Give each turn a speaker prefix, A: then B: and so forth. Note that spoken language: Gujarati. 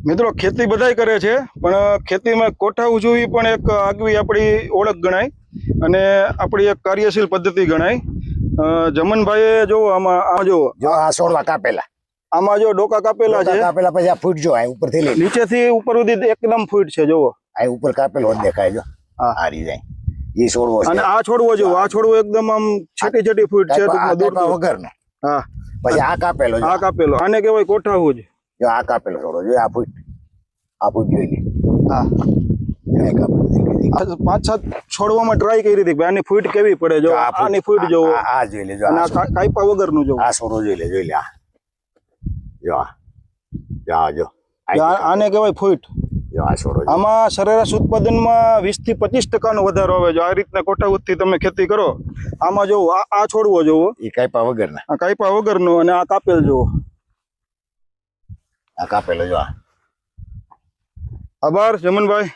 A: મિત્રો ખેતી બધાય કરે છે પણ ખેતીમાં કોઠા ઉજવવી પણ એક આગવી આપણી ઓળખ ગણાય અને આપણી એક કાર્યશીલ પદ્ધતિ ગણાય। જમનભાઈએ જો આમાં જો
B: આ છોડવા કાપેલા,
A: આમાં જો ડોકા કાપેલા છે,
B: કાપેલા પછી આ ફૂટ જો આ ઉપરથી લઈ
A: નીચેથી ઉપર સુધી એકદમ ફૂટ છે જોવો,
B: આ ઉપર કાપેલો દેખાય જો આ ડિઝાઇન એ છોડવો છે।
A: અને આ છોડવો જો આ છોડવો એકદમ આમ છેટી છેટી ફૂટ છે ટૂંકમાં દૂર
B: વગરનો।
A: હા
B: પછી આ કાપેલો,
A: આ કાપેલો આને કહેવાય કોઠા ઉજ।
B: જો આ કાપેલો છોડો જો આ ફૂટ જોઈ લે।
A: હા
B: આ કાપેલો દેખાય।
A: 5-7 છોડવામાં ટ્રાય કરી હતી આની ફૂટ કેવી પડે જો, આની ફૂટ જોવો,
B: આ જોઈ લે જો,
A: અને આ કાપા વગરનું જોવો,
B: આ છોડો જોઈ લે જો આ જો
A: આને કહેવાય ફૂટ।
B: જો આ છોડો
A: આમાં સરેરાશ ઉત્પાદનમાં 20 થી 25% વધારો આવે જો આ રીતના કોઠા ઉજથી તમે ખેતી કરો। આમાં જો આ છોડવો જોવો,
B: એ કાપા વગરના,
A: આ કાપા વગરનો, અને આ કાપેલ જોવો,
B: આ કાપેલો જો।
A: આભાર જમનભાઈ।